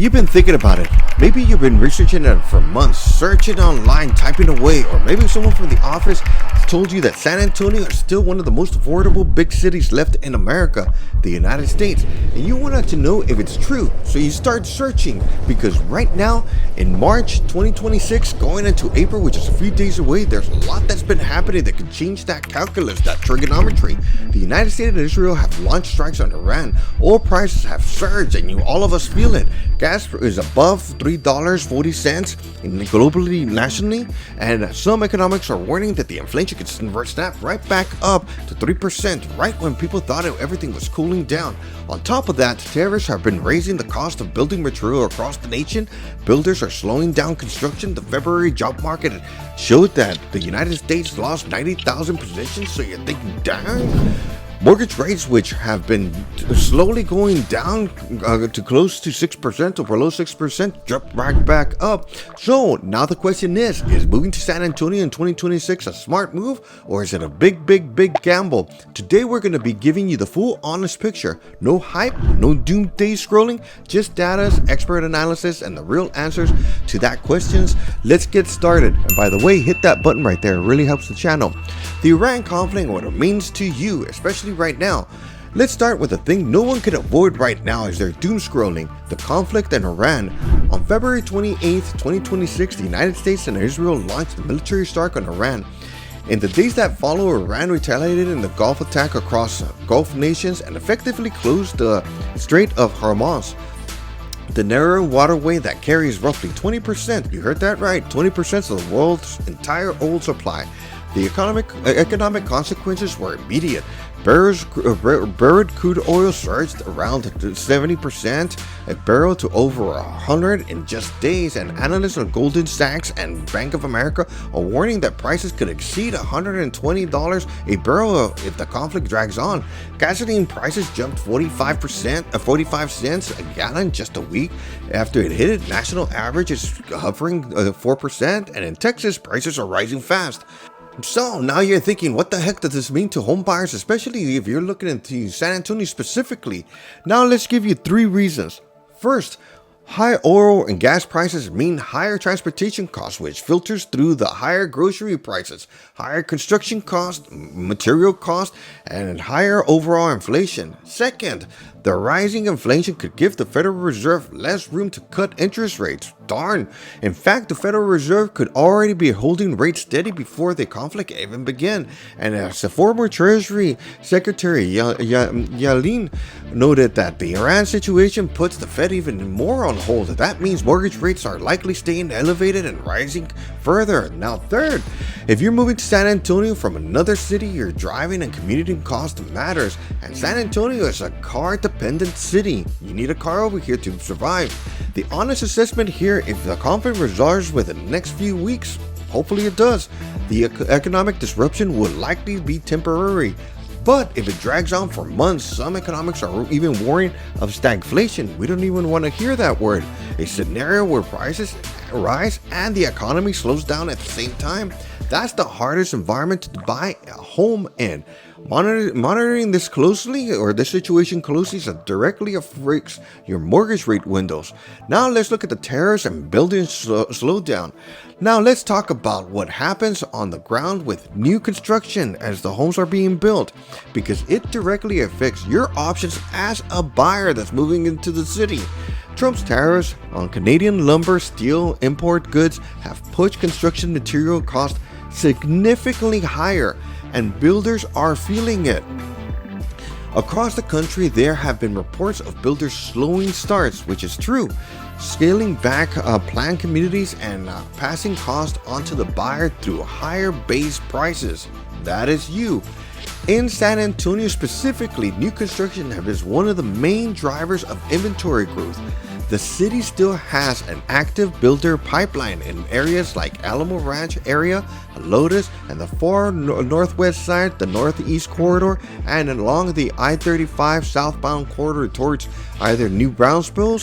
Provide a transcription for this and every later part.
You've been thinking about it. Maybe you've been researching it for months, searching online, typing away, or maybe someone from the office told you that San Antonio is still one of the most affordable big cities left in America, the United States, and you wanted to know if it's true. So you start searching because right now in March 2026, going into April, which is a few days away, there's a lot that's been happening that could change that calculus, that trigonometry. The United States and Israel have launched strikes on Iran. Oil prices have surged, and all of us feel it. Gas is above $3.40 globally, nationally, and some economics are warning that the inflation could snap right back up to 3%, right when people thought everything was cooling down. On top of that, tariffs have been raising the cost of building material across the nation. Builders are slowing down construction. The February job market showed that the United States lost 90,000 positions, so you're thinking, dang. Mortgage rates, which have been slowly going down to close to 6% or below 6%, dropped right back up. So now the question is moving to San Antonio in 2026 a smart move, or is it a big gamble? Today we're going to be giving you the full honest picture. No hype, no doomsday scrolling, just data, expert analysis, and the real answers to that questions. Let's get started. And by the way, hit that button right there. It really helps the channel. The Iran conflict, what it means to you, especially right now. Let's start with a thing no one can avoid right now as they're doom scrolling: the conflict in Iran. On February 28th, 2026, the United States and Israel launched a military strike on Iran. In the days that follow, Iran retaliated in the Gulf attack across Gulf nations and effectively closed the Strait of Hormuz, the narrow waterway that carries roughly 20%, you heard that right, 20% of the world's entire oil supply. The economic consequences were immediate. Barreled crude oil surged around 70% a barrel to over 100 in just days, and analysts on Goldman Sachs and Bank of America are warning that prices could exceed $120 a barrel if the conflict drags on. Gasoline prices jumped 45 cents a gallon just a week after it hit it. National average is hovering 4%, and in Texas, prices are rising fast. So now you're thinking, what the heck does this mean to home buyers, especially if you're looking into San Antonio specifically? Now let's give you 3 reasons. First, high oil and gas prices mean higher transportation costs, which filters through the higher grocery prices, higher construction costs, material costs, and higher overall inflation. Second, the rising inflation could give the Federal Reserve less room to cut interest rates. Darn. In fact, the Federal Reserve could already be holding rates steady before the conflict even began. And as the former Treasury Secretary Yellen noted, that the Iran situation puts the Fed even more on hold. That means mortgage rates are likely staying elevated and rising further. Now, third, if you're moving to San Antonio from another city, your driving and commuting cost matters. And San Antonio is a car-dependent city. You need a car over here to survive. The honest assessment here, if the conflict resolves within the next few weeks, hopefully it does, the economic disruption will likely be temporary. But if it drags on for months, some economics are even warning of stagflation. We don't even want to hear that word. A scenario where prices rise and the economy slows down at the same time. That's the hardest environment to buy a home in. Monitoring this closely, or this situation closely, directly affects your mortgage rate windows. Now let's look at the tariffs and building slowdown. Now let's talk about what happens on the ground with new construction as the homes are being built, because it directly affects your options as a buyer that's moving into the city. Trump's tariffs on Canadian lumber, steel, import goods have pushed construction material costs significantly higher, and builders are feeling it. Across the country, there have been reports of builders slowing starts, which is true, scaling back planned communities and passing cost onto the buyer through higher base prices. That is you. In San Antonio specifically, new construction is one of the main drivers of inventory growth. The city still has an active builder pipeline in areas like Alamo Ranch area, Lotus, and the far northwest side, the northeast corridor, and along the I-35 southbound corridor towards either New Brownsville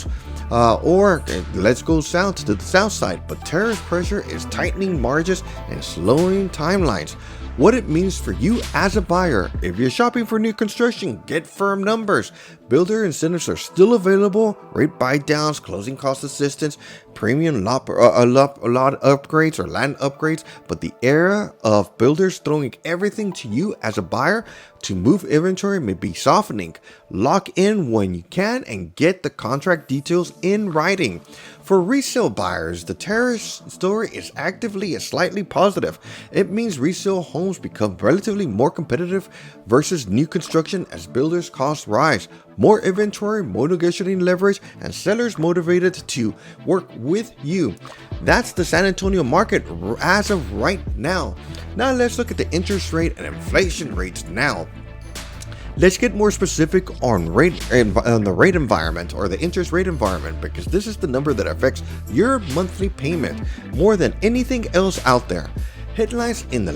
or let's go south to the south side. But tariff pressure is tightening margins and slowing timelines. what it means for you as a buyer. If you're shopping for new construction, get firm numbers. Builder incentives are still available, rate buy downs, closing cost assistance, premium lot upgrades or land upgrades, but the era of builders throwing everything to you as a buyer to move inventory may be softening. Lock in when you can and get the contract details in writing. For resale buyers, the Tariffs story is actively and slightly positive. It means resale homes become relatively more competitive versus new construction as builders' costs rise. More inventory, more negotiating leverage, and sellers motivated to work with you. That's the San Antonio market as of right now. Now let's look at the interest rate and inflation rates now. Let's get more specific on the rate environment or the interest rate environment, because this is the number that affects your monthly payment more than anything else out there. Headlines in the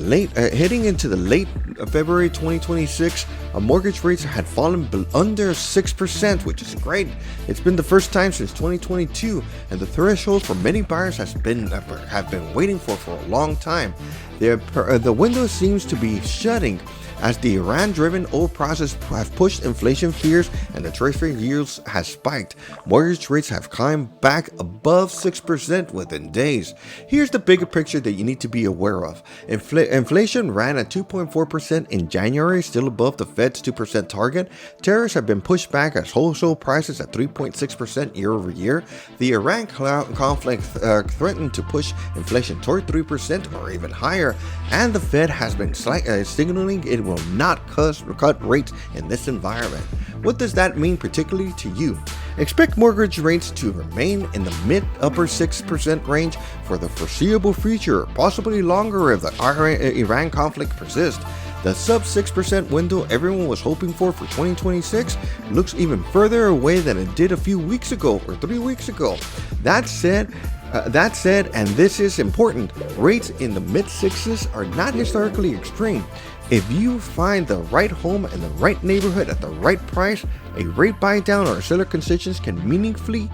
heading into the late February 2026, mortgage rates had fallen under 6%, which is great. It's been the first time since 2022, and the threshold for many buyers have been waiting for a long time. The window seems to be shutting as the Iran-driven oil prices have pushed inflation fears and the treasury yields has spiked. Mortgage rates have climbed back above 6% within days. Here's the bigger picture that you need to be aware of. Inflation ran at 2.4% in January, still above the Fed's 2% target. Tariffs have been pushed back as wholesale prices at 3.6% year over year. The Iran conflict threatened to push inflation toward 3% or even higher, and the Fed has been signaling it will not cut rates in this environment. What does that mean particularly to you? Expect mortgage rates to remain in the mid-upper 6% range for the foreseeable future, possibly longer if the Iran conflict persists. The sub 6% window everyone was hoping for 2026 looks even further away than it did a few weeks ago or 3 weeks ago. That said, and this is important, rates in the mid-sixes are not historically extreme. If you find the right home in the right neighborhood at the right price, a rate buy down or seller concessions can meaningfully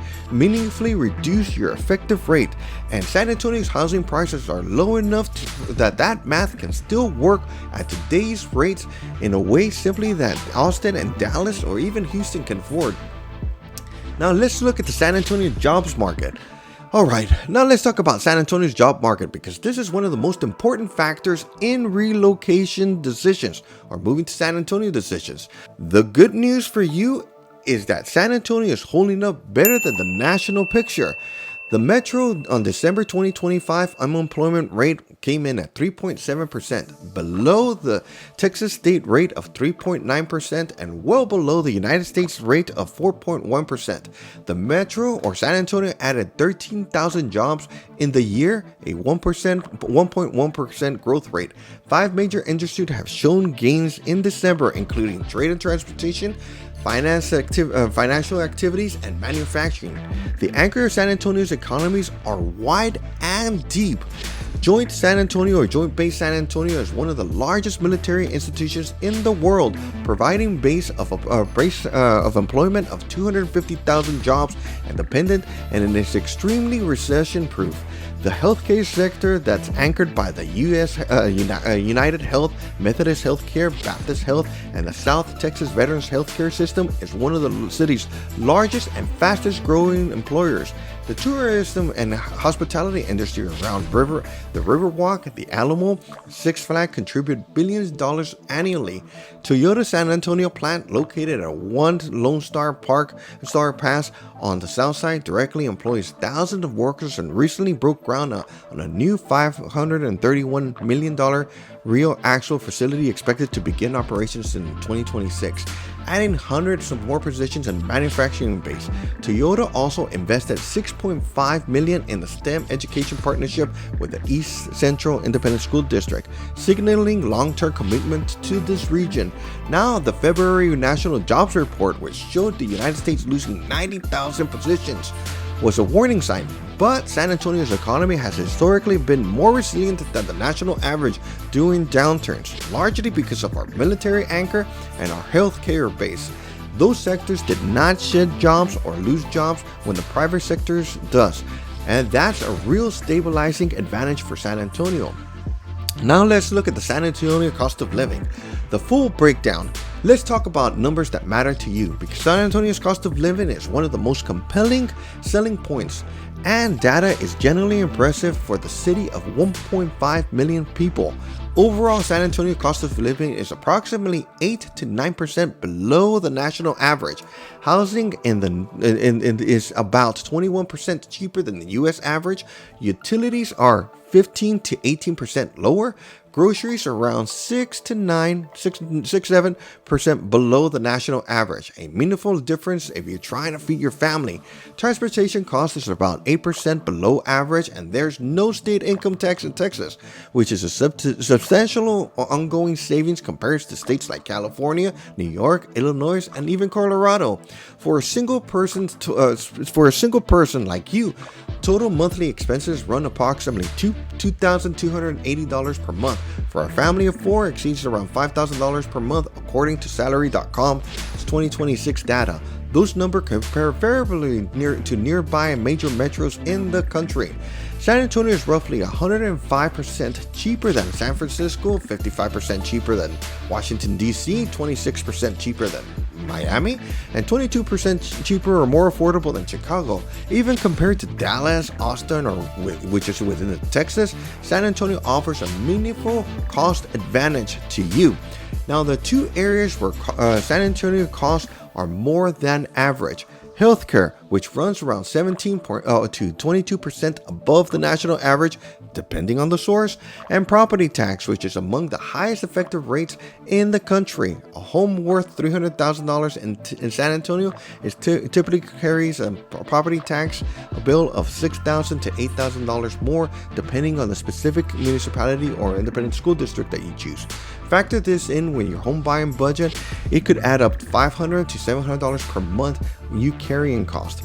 reduce your effective rate. And San Antonio's housing prices are low enough that math can still work at today's rates in a way simply that Austin and Dallas or even Houston can afford. Now let's look at the San Antonio jobs market. Alright, now let's talk about San Antonio's job market, because this is one of the most important factors in relocation decisions or moving to San Antonio decisions. The good news for you is that San Antonio is holding up better than the national picture. The Metro on December 2025 unemployment rate came in at 3.7%, below the Texas state rate of 3.9% and well below the United States rate of 4.1%. The Metro or San Antonio added 13,000 jobs in the year, a 1.1% growth rate. 5 major industries have shown gains in December, including trade and transportation, financial activities, and manufacturing. The anchor of San Antonio's economies are wide and deep. Joint San Antonio or Joint Base San Antonio is one of the largest military institutions in the world, providing base of employment of 250,000 jobs and dependent, and it is extremely recession-proof. The healthcare sector that's anchored by the U.S. United Health, Methodist Healthcare, Baptist Health, and the South Texas Veterans Healthcare System is one of the city's largest and fastest growing employers. The tourism and hospitality industry around the Riverwalk, the Alamo, Six Flags contribute billions of dollars annually. Toyota San Antonio plant, located at One Lone Star Pass on the south side, directly employs thousands of workers and recently broke ground on a new $531 million real actual facility expected to begin operations in 2026, adding hundreds of more positions and manufacturing base. Toyota also invested $6.5 million in the STEM education partnership with the East Central Independent School District, signaling long-term commitment to this region. Now, the February National Jobs Report, which showed the United States losing 90,000 positions, was a warning sign, but San Antonio's economy has historically been more resilient than the national average during downturns, largely because of our military anchor and our healthcare base. Those sectors did not shed jobs or lose jobs when the private sector does, and that's a real stabilizing advantage for San Antonio. Now let's look at the San Antonio cost of living. The full breakdown. Let's talk about numbers that matter to you, because San Antonio's cost of living is one of the most compelling selling points, and data is generally impressive for the city of 1.5 million people. Overall, San Antonio cost of living is approximately 8 to 9% below the national average. Housing is about 21% cheaper than the U.S. average. Utilities are 15 to 18% lower. Groceries are around 7% below the national average. A meaningful difference if you're trying to feed your family. Transportation costs is about 8% below average, and there's no state income tax in Texas, which is a substantial ongoing savings compared to states like California, New York, Illinois, and even Colorado. For a single person like you, total monthly expenses run approximately $2,280 per month. For a family of 4, exceeds around $5,000 per month, according to Salary.com's 2026 data. Those numbers compare favorably to nearby major metros in the country. San Antonio is roughly 105% cheaper than San Francisco, 55% cheaper than Washington, D.C., 26% cheaper than Miami, and 22% cheaper or more affordable than Chicago. Even compared to Dallas, Austin, or which is within Texas, San Antonio offers a meaningful cost advantage to you. Now, the two areas where San Antonio costs are more than average. Healthcare, which runs around 17 to 22% above the national average, depending on the source, and property tax, which is among the highest effective rates in the country. A home worth $300,000 in San Antonio typically carries a property tax bill of $6,000 to $8,000 more, depending on the specific municipality or independent school district that you choose. Factor this in when your home buying budget, it could add up $500 to $700 per month you carrying cost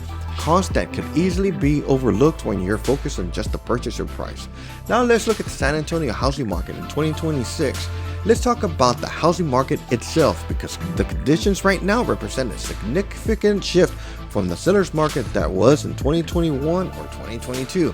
that could easily be overlooked when you're focused on just the purchaser price. Now let's look at the San Antonio housing market in 2026. Let's talk about the housing market itself, because the conditions right now represent a significant shift from the seller's market that was in 2021 or 2022.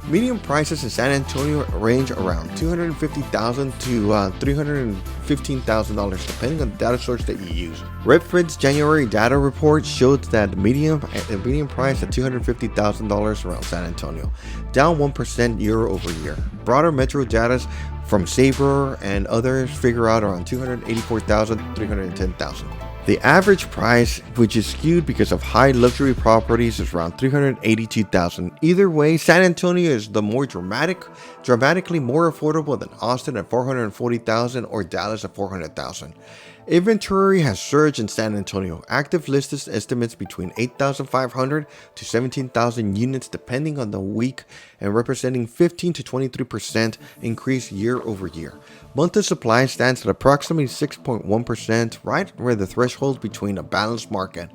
Median prices in San Antonio range around $250,000 to $315,000, depending on the data source that you use. Redford's January data report showed that the median price at $250,000 around San Antonio, down 1% year over year. Broader metro data from Sabre and others figure out around $284,000 to $310,000. The average price, which is skewed because of high luxury properties, is around $382,000. Either way, San Antonio is the dramatically more affordable than Austin at $440,000 or Dallas at $400,000. Inventory has surged in San Antonio. Active listings estimates between 8,500 to 17,000 units depending on the week, and representing 15 to 23% increase year over year. Monthly supply stands at approximately 6.1%, right where the threshold between a balanced market.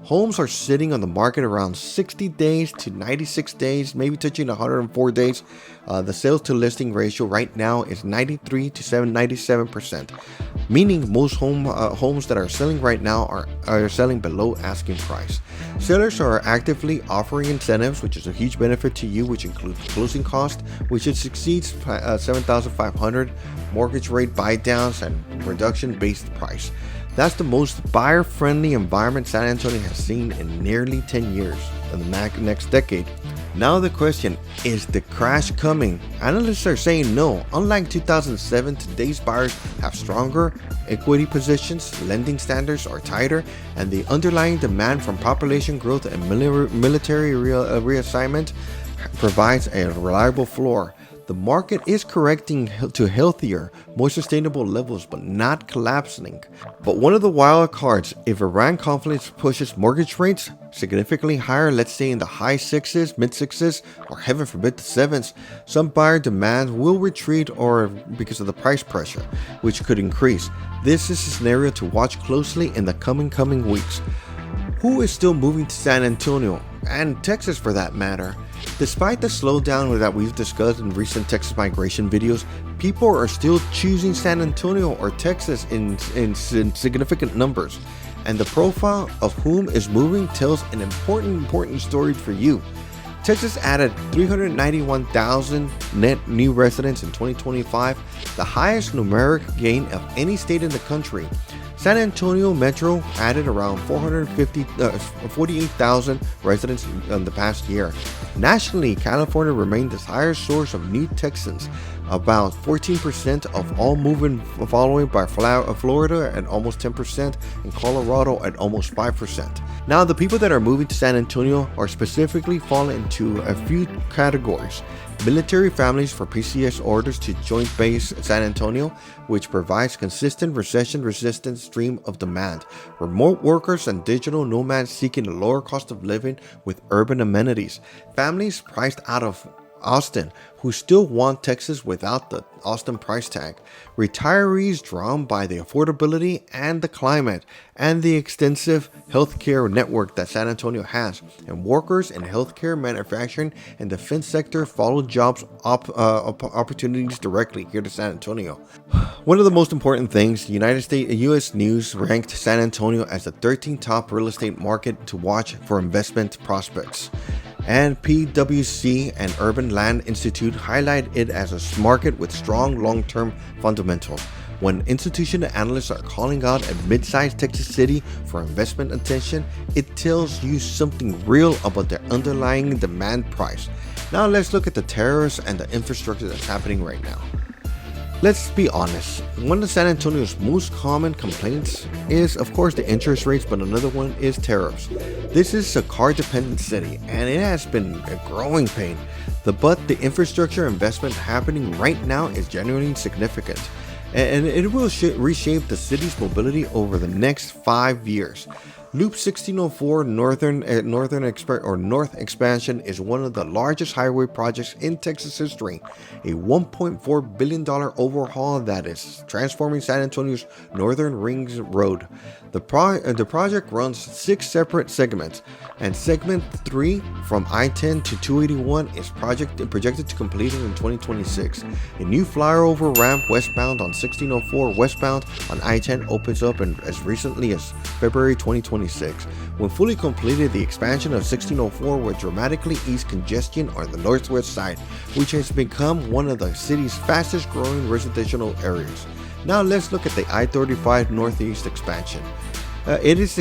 Homes are sitting on the market around 60 days to 96 days, maybe touching 104 days. The sales to listing ratio right now is 93 to 97%, meaning most homes that are selling right now are selling below asking price. Sellers are actively offering incentives, which is a huge benefit to you, which includes closing cost, which exceeds $7,500, mortgage rate buy downs, and reduction-based price. That's the most buyer-friendly environment San Antonio has seen in nearly 10 years in the next decade. Now the question, is the crash coming? Analysts are saying no. Unlike 2007, today's buyers have stronger equity positions, lending standards are tighter, and the underlying demand from population growth and military reassignment provides a reliable floor. The market is correcting to healthier, more sustainable levels, but not collapsing. But one of the wild cards, if Iran conflict pushes mortgage rates significantly higher, let's say in the high 6s, mid 6s, or heaven forbid the 7s, some buyer demand will retreat or because of the price pressure, which could increase. This is a scenario to watch closely in the coming weeks. Who is still moving to San Antonio, and Texas for that matter? Despite the slowdown that we've discussed in recent Texas migration videos, people are still choosing San Antonio or Texas in significant numbers, and the profile of whom is moving tells an important story for you. Texas added 391,000 net new residents in 2025, the highest numeric gain of any state in the country. San Antonio Metro added around 48,000 residents in the past year. Nationally, California remained the highest source of new Texans, about 14% of all moving, followed by Florida at almost 10% and Colorado at almost 5%. Now, the people that are moving to San Antonio are specifically fall into a few categories. Military families for PCS orders to Joint Base San Antonio, which provides consistent recession-resistant stream of demand. Remote workers and digital nomads seeking a lower cost of living with urban amenities. Families priced out of Austin who still want Texas without the Austin price tag. Retirees drawn by the affordability and the climate and the extensive healthcare network that San Antonio has. And workers in healthcare, manufacturing, and defense sector follow jobs opportunities directly here to San Antonio. One of the most important things, U.S. News ranked San Antonio as the 13th top real estate market to watch for investment prospects. And PwC and Urban Land Institute highlight it as a market with strong long-term fundamentals. When institutional analysts are calling out a mid-sized Texas city for investment attention, it tells you something real about their underlying demand price. Now let's look at the tariffs and the infrastructure that's happening right now. Let's be honest, one of San Antonio's most common complaints is, of course, the interest rates, but another one is tariffs. This is a car-dependent city, and it has been a growing pain. But the infrastructure investment happening right now is genuinely significant, and it will reshape the city's mobility over the next 5 years. Loop 1604 North Expansion is one of the largest highway projects in Texas history, a $1.4 billion overhaul that is transforming San Antonio's Northern Rings Road. The project runs 6 separate segments, and segment 3 from I-10 to 281 is projected to complete in 2026. A new flyover ramp westbound on 1604 westbound on I-10 opens up as recently as February 2026. When fully completed, the expansion of 1604 will dramatically ease congestion on the northwest side, which has become one of the city's fastest growing residential areas. Now let's look at the I-35 Northeast expansion. It is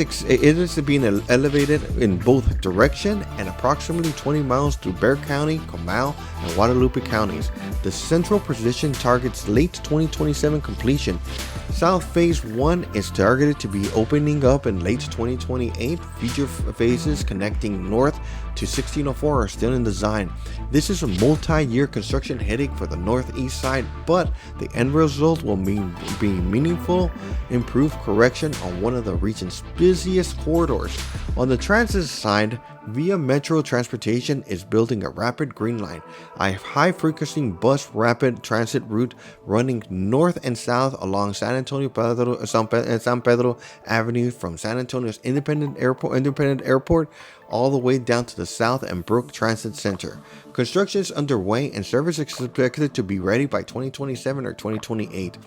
being elevated in both direction and approximately 20 miles through Bexar County, Comal, and Guadalupe counties. The central position targets late 2027 completion. South Phase 1 is targeted to be opening up in late 2028. Future phases connecting north to 1604 are still in design. This is a multi-year construction headache for the northeast side, but the end result will be meaningful, improved correction on one of the region's busiest corridors. On the transit side, Via Metro Transportation is building a rapid green line, a high-frequency bus rapid transit route running north and south along San Pedro Avenue from San Antonio's Independent Airport all the way down to the South and Brook Transit Center. Construction is underway and service is expected to be ready by 2027 or 2028.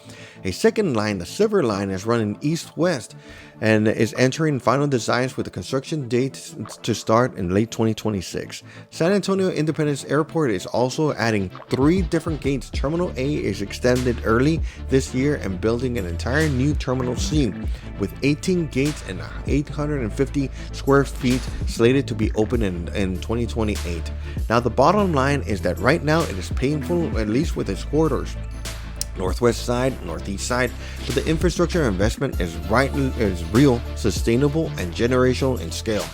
A second line, the Silver Line, is running east-west and is entering final designs with the construction date to start in late 2026. San Antonio Independence Airport is also adding 3 different gates. Terminal A is extended early this year and building an entire new Terminal C with 18 gates and 850 square feet slated to be open in 2028. Now the bottom line is that right now it is painful, at least with its corridors. Northwest side, northeast side, but the infrastructure investment is real, sustainable, and generational in scale.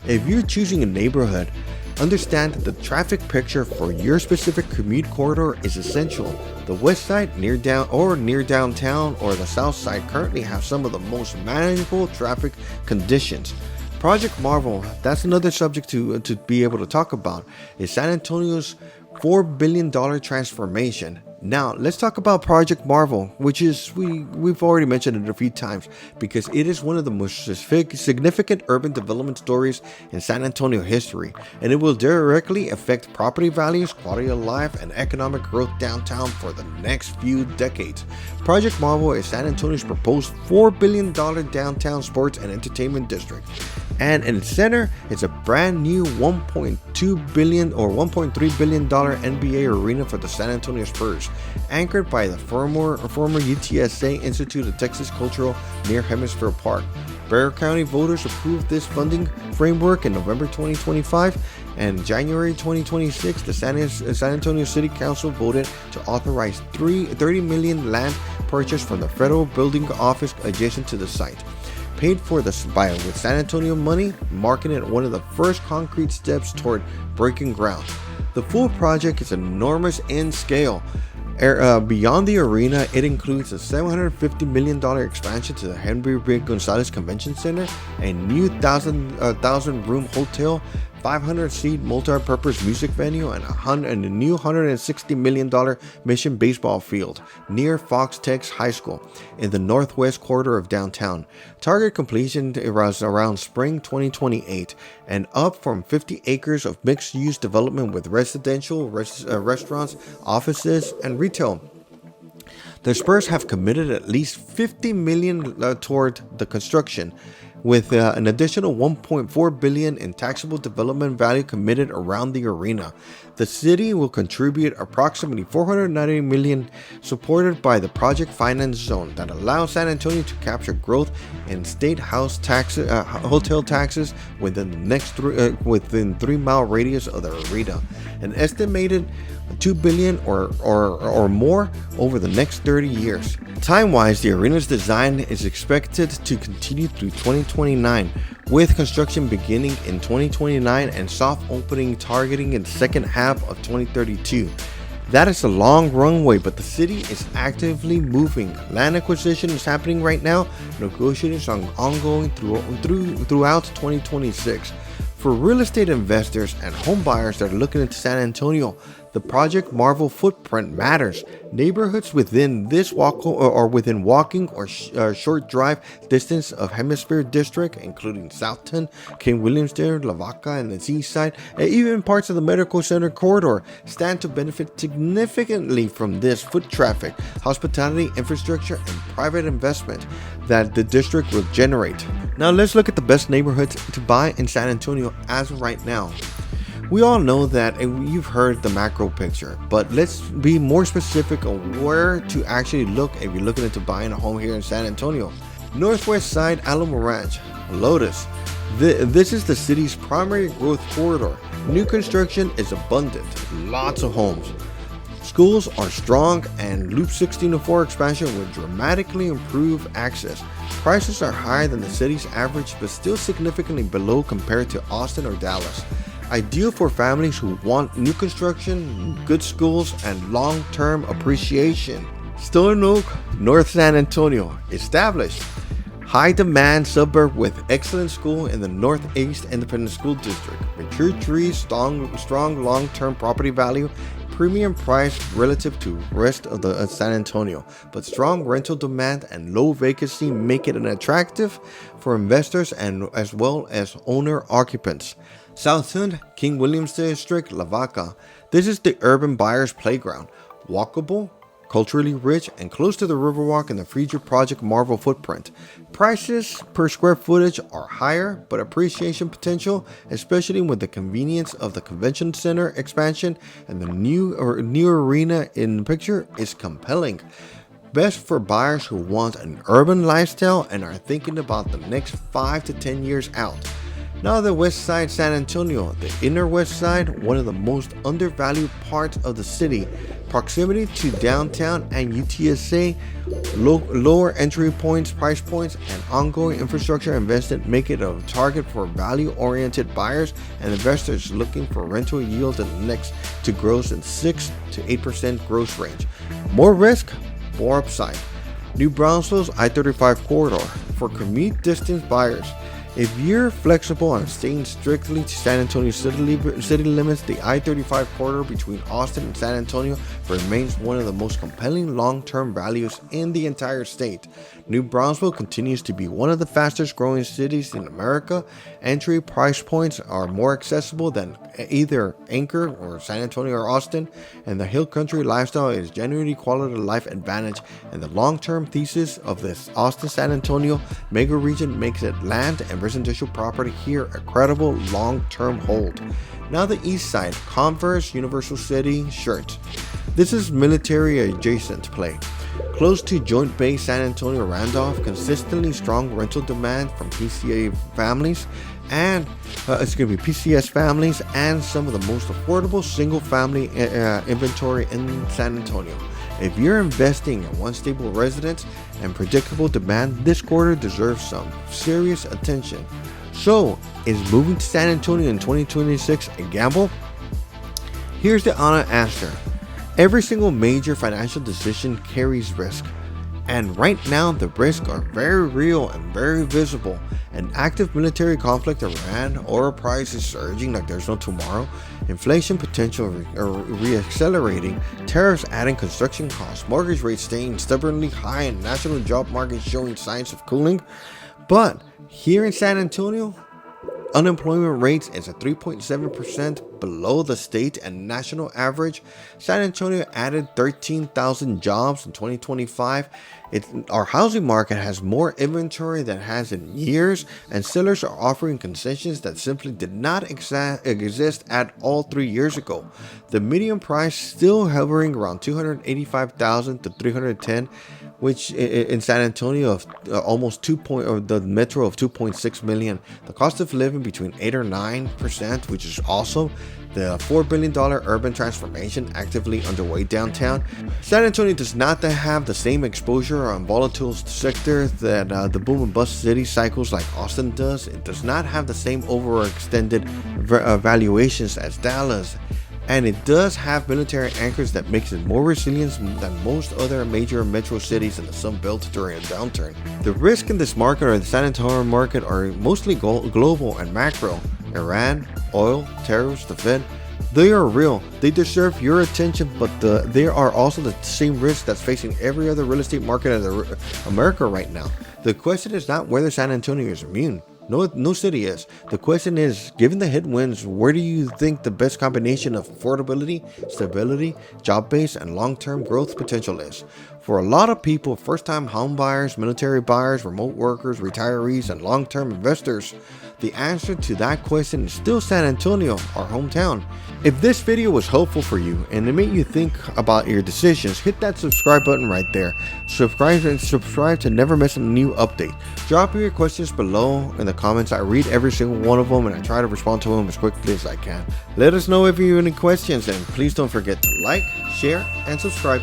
If you're choosing a neighborhood, understand that the traffic picture for your specific commute corridor is essential. The west side, near downtown, or the south side currently have some of the most manageable traffic conditions. Project Marvel, that's another subject to be able to talk about, is San Antonio's $4 billion transformation. Now, let's talk about Project Marvel, which is we've already mentioned it a few times because it is one of the most significant urban development stories in San Antonio history, and it will directly affect property values, quality of life, and economic growth downtown for the next few decades. Project Marvel is San Antonio's proposed $4 billion downtown sports and entertainment district, and in its center is a brand new $1.2 billion or $1.3 billion NBA arena for the San Antonio Spurs, anchored by the former UTSA Institute of Texas Cultural near Hemisphere Park. Bexar County voters approved this funding framework in November 2025, and in January 2026, the San Antonio City Council voted to authorize $30 million land purchase from the federal building office adjacent to the site, paid for with San Antonio money, marking it one of the first concrete steps toward breaking ground. The full project is enormous in scale. Beyond the arena, it includes a $750 million expansion to the Henry B. Gonzalez Convention Center, a new 1,000-room hotel, 500-seat multi-purpose music venue, and a new $160 million Mission baseball field near Fox Tech High School in the northwest quarter of downtown. Target completion is around spring 2028, and up from 50 acres of mixed-use development with residential, restaurants, offices, and retail. The Spurs have committed at least $50 million toward the construction, with an additional $1.4 billion in taxable development value committed around the arena. The city will contribute approximately $490 million, supported by the project finance zone that allows San Antonio to capture growth in state hotel taxes within the next within 3-mile radius of the arena. An estimated $2 billion or more over the next 30 years. Time-wise, the arena's design is expected to continue through 2029, with construction beginning in 2029 and soft opening targeting in the second half of 2032. That is a long runway, but the city is actively moving. Land acquisition is happening right now. Negotiations are ongoing throughout 2026. For real estate investors and home buyers that are looking into San Antonio, the Project Marvel footprint matters. Neighborhoods within this within walking or short drive distance of Hemisphere District, including Southton, King Williamsburg, Lavaca, and the Seaside, and even parts of the Medical Center corridor, stand to benefit significantly from this foot traffic, hospitality, infrastructure, and private investment that the district will generate. Now let's look at the best neighborhoods to buy in San Antonio as of right now. We all know that, and you've heard the macro picture, but let's be more specific on where to actually look if you're looking into buying a home here in San Antonio. Northwest Side, Alamo Ranch, Lotus. This is the city's primary growth corridor. New construction is abundant, lots of homes. Schools are strong, and Loop 1604 expansion will dramatically improve access. Prices are higher than the city's average, but still significantly below compared to Austin or Dallas. Ideal for families who want new construction, good schools, and long-term appreciation. Stone Oak, North San Antonio, established. High demand suburb with excellent school in the Northeast Independent School District. Mature trees, strong long-term property value, premium price relative to rest of the San Antonio, but strong rental demand and low vacancy make it an attractive for investors and as well as owner occupants. Southton, King William's District, Lavaca. This is the urban buyer's playground. Walkable, culturally rich, and close to the Riverwalk and the future Project Marvel footprint. Prices per square footage are higher, but appreciation potential, especially with the convenience of the convention center expansion and the new arena in the picture, is compelling. Best for buyers who want an urban lifestyle and are thinking about the next 5 to 10 years out. Now the West Side San Antonio, the inner West Side, one of the most undervalued parts of the city. Proximity to downtown and UTSA, lower entry points, price points, and ongoing infrastructure investment make it a target for value-oriented buyers and investors looking for rental yield in the next to gross in 6 to 8% gross range. More risk, more upside. New Brownsville's I-35 corridor for commute distance buyers. If you're flexible on staying strictly to San Antonio city limits, the I-35 corridor between Austin and San Antonio remains one of the most compelling long-term values in the entire state. New Brownsville continues to be one of the fastest growing cities in America. Entry price points are more accessible than either Anchor or San Antonio or Austin, and the hill country lifestyle is genuinely quality of life advantage, and the long-term thesis of this Austin-San Antonio mega region makes it land and residential property here a credible long-term hold. Now the east side, Converse, Universal City, Shirt. This is military adjacent play. Close to Joint Base San Antonio Randolph, consistently strong rental demand from PCS families and some of the most affordable single-family inventory in San Antonio. If you're investing in one stable residence and predictable demand, this quarter deserves some serious attention. So, is moving to San Antonio in 2026 a gamble? Here's the honest answer. Every single major financial decision carries risk. And right now, the risks are very real and very visible. An active military conflict in Iran, oil prices surging like there's no tomorrow, inflation potential reaccelerating, tariffs adding construction costs, mortgage rates staying stubbornly high, and national job market showing signs of cooling. But here in San Antonio, unemployment rates is at 3.7% below the state and national average. San Antonio added 13,000 jobs in 2025. Our housing market has more inventory than it has in years, and sellers are offering concessions that simply did not exist at all 3 years ago. The median price still hovering around $285,000 to $310,000, which in San Antonio of almost the metro of 2.6 million. The cost of living between 8 or 9%, which is also the $4 billion urban transformation actively underway downtown. San Antonio does not have the same exposure on volatile sector that the boom and bust city cycles like Austin does. It does not have the same overextended valuations as Dallas. And it does have military anchors that makes it more resilient than most other major metro cities in the Sun Belt during a downturn. The risk in this market or the San Antonio market are mostly global and macro. Iran, oil, tariffs, the Fed, they are real. They deserve your attention, but they are also the same risk that's facing every other real estate market in America right now. The question is not whether San Antonio is immune. No city is. The question is, given the headwinds, where do you think the best combination of affordability, stability, job base, and long-term growth potential is? For a lot of people, first-time home buyers, military buyers, remote workers, retirees, and long-term investors, the answer to that question is still San Antonio, our hometown. If this video was helpful for you and it made you think about your decisions, hit that subscribe button right there. Subscribe to never miss a new update. Drop your questions below in the comments. I read every single one of them and I try to respond to them as quickly as I can. Let us know if you have any questions, and please don't forget to like, share, and subscribe.